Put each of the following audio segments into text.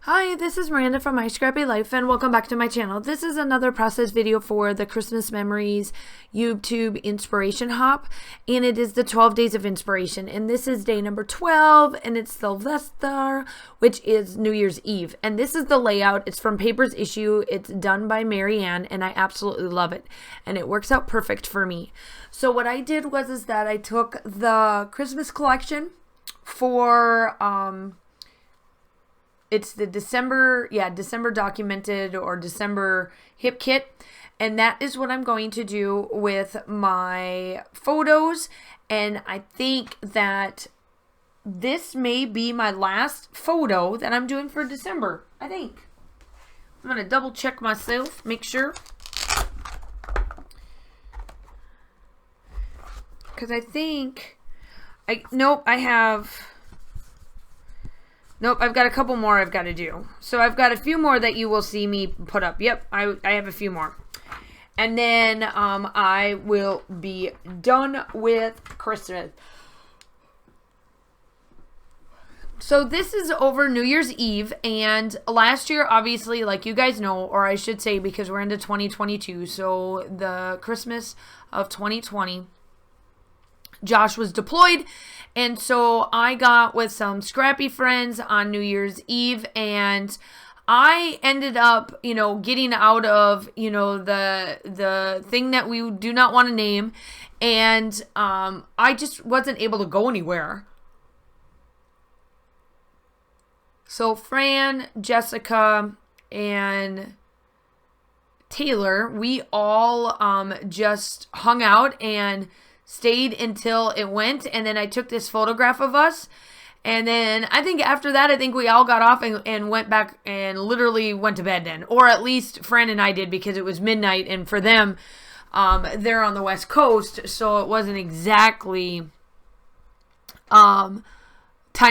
Hi, this is Miranda from My Scrappy Life and welcome back to my channel. This is another process video for the Christmas Memories YouTube Inspiration Hop, and it is the 12 Days of Inspiration, and this is day number 12, and it's Sylvester, which is New Year's Eve, and this is the layout. It's from Papers Issue. It's done by Marianne, and I absolutely love it, and it works out perfect for me. So what I did was that I took the Christmas collection for it's the December documented or December hip kit. And that is what I'm going to do with my photos. And I think that this may be my last photo that I'm doing for December. I think. I'm going to double check myself, make sure. Because I think, Nope, I've got a couple more I've got to do. So I've got a few more that you will see me put up. Yep, I have a few more. And then I will be done with Christmas. So this is over New Year's Eve. And last year, obviously, like you guys know, or I should say because we're into 2022. So the Christmas of 2020, Josh was deployed. And so I got with some scrappy friends on New Year's Eve, and I ended up, getting out of, the thing that we do not want to name, and I just wasn't able to go anywhere. So Fran, Jessica, and Taylor, we all just hung out and stayed until it went, and then I took this photograph of us, and then I think after that, we all got off and went back and literally went to bed then, or at least Fran and I did, because it was midnight, and for them, they're on the West Coast, so it wasn't exactly time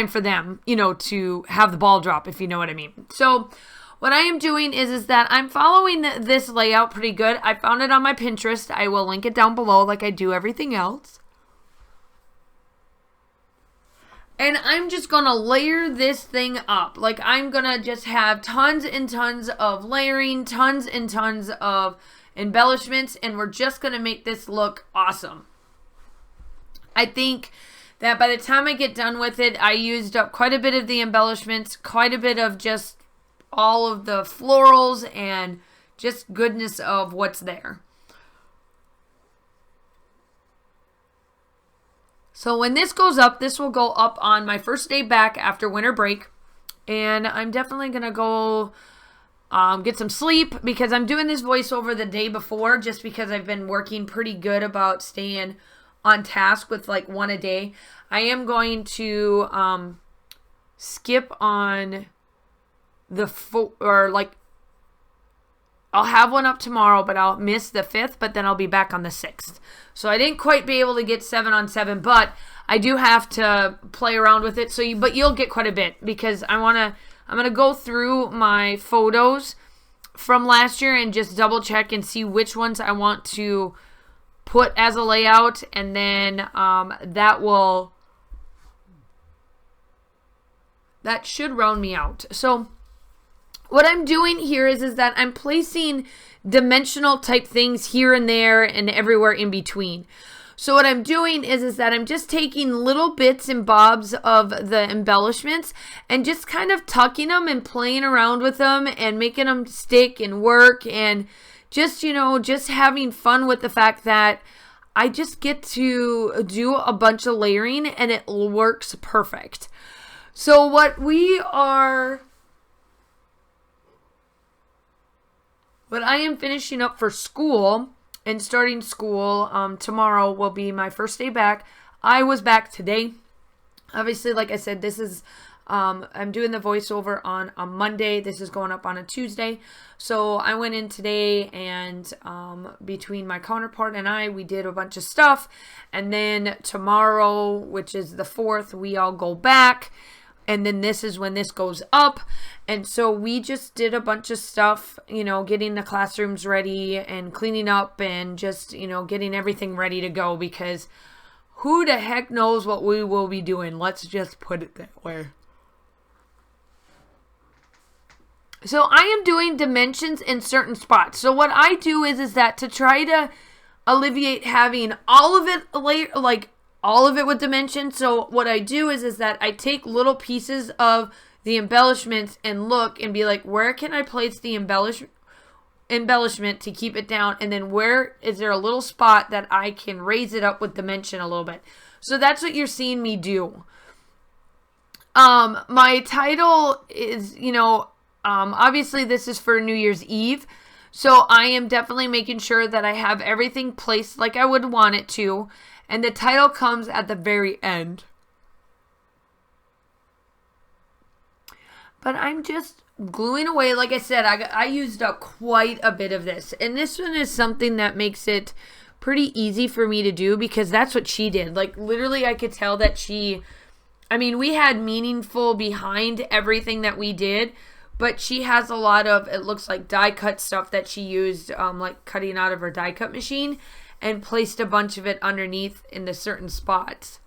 for them, to have the ball drop, if you know what I mean. So what I am doing is that I'm following this layout pretty good. I found it on my Pinterest. I will link it down below like I do everything else. And I'm just going to layer this thing up. Like, I'm going to just have tons and tons of layering, tons and tons of embellishments, and we're just going to make this look awesome. I think that by the time I get done with it, I used up quite a bit of the embellishments, quite a bit of just all of the florals and just goodness of what's there. So when this goes up, this will go up on my first day back after winter break. And I'm definitely going to go get some sleep, because I'm doing this voiceover the day before, just because I've been working pretty good about staying on task with like one a day. I am going to skip on I'll have one up tomorrow, but I'll miss the 5th, but then I'll be back on the 6th. So I didn't quite be able to get 7 on 7, but I do have to play around with it. But you'll get quite a bit, because I'm going to go through my photos from last year and just double check and see which ones I want to put as a layout, and then that should round me out. So what I'm doing here is that I'm placing dimensional type things here and there and everywhere in between. So what I'm doing is that I'm just taking little bits and bobs of the embellishments and just kind of tucking them and playing around with them and making them stick and work, and just, just having fun with the fact that I just get to do a bunch of layering and it works perfect. So what I am finishing up for school and starting school tomorrow will be my first day back. I was back today. Obviously, like I said, this is I'm doing the voiceover on a Monday. This is going up on a Tuesday. So I went in today, and between my counterpart and I, we did a bunch of stuff. And then tomorrow, which is the 4th, we all go back. And then this is when this goes up. And so we just did a bunch of stuff, getting the classrooms ready and cleaning up and just, getting everything ready to go, because who the heck knows what we will be doing. Let's just put it that way. So I am doing dimensions in certain spots. So what I do is that to try to alleviate having all of it like all of it with dimensions. So what I do is that I take little pieces of the embellishments and look and be like, where can I place the embellishment to keep it down? And then where is there a little spot that I can raise it up with dimension a little bit? So that's what you're seeing me do. My title is, obviously this is for New Year's Eve. So I am definitely making sure that I have everything placed like I would want it to. And the title comes at the very end. But I'm just gluing away. Like I said, I used up quite a bit of this. And this one is something that makes it pretty easy for me to do because that's what she did. Like literally I could tell that we had meaningful behind everything that we did. But she has a lot of, it looks like die cut stuff that she used, like cutting out of her die cut machine, and placed a bunch of it underneath into certain spots.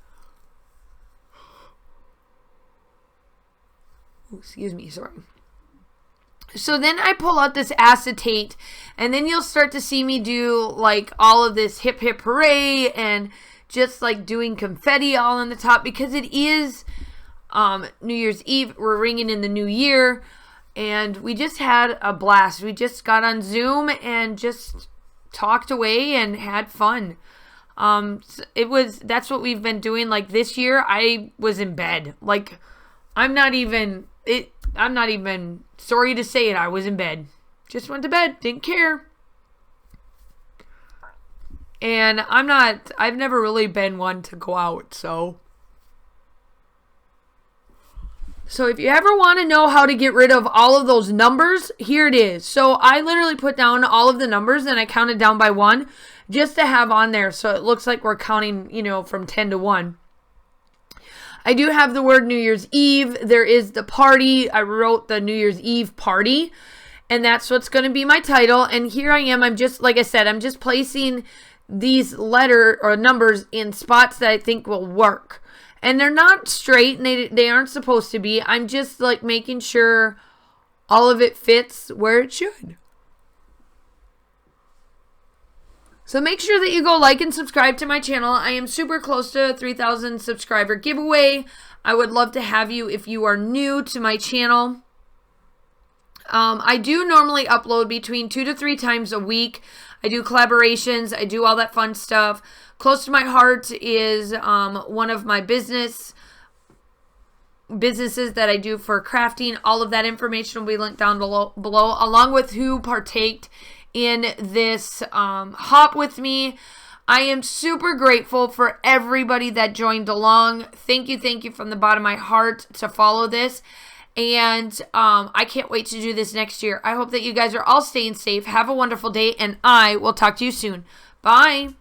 Ooh, excuse me, sorry. So then I pull out this acetate, and then you'll start to see me do like all of this hip hip hooray, and just like doing confetti all on the top, because it is New Year's Eve. We're ringing in the new year. And we just had a blast. We just got on Zoom and just talked away and had fun. That's what we've been doing. Like this year, I was in bed. Like, I'm not even sorry to say it. I was in bed. Just went to bed. Didn't care. And I've never really been one to go out, so. So if you ever want to know how to get rid of all of those numbers, here it is. So I literally put down all of the numbers and I counted down by 1 just to have on there. So it looks like we're counting, from 10 to 1. I do have the word New Year's Eve. There is the party. I wrote the New Year's Eve party. And that's what's going to be my title. And here I am. I'm just, like I said, I'm just placing these letter or numbers in spots that I think will work. And they're not straight, and they aren't supposed to be. I'm just like making sure all of it fits where it should. So make sure that you go like and subscribe to my channel. I am super close to a 3,000 subscriber giveaway. I would love to have you if you are new to my channel. I do normally upload between 2 to 3 times a week. I do collaborations. I do all that fun stuff. Close to my heart is one of my businesses that I do for crafting. All of that information will be linked down below along with who partaked in this hop with me. I am super grateful for everybody that joined along. Thank you from the bottom of my heart to follow this. And I can't wait to do this next year. I hope that you guys are all staying safe. Have a wonderful day, and I will talk to you soon. Bye.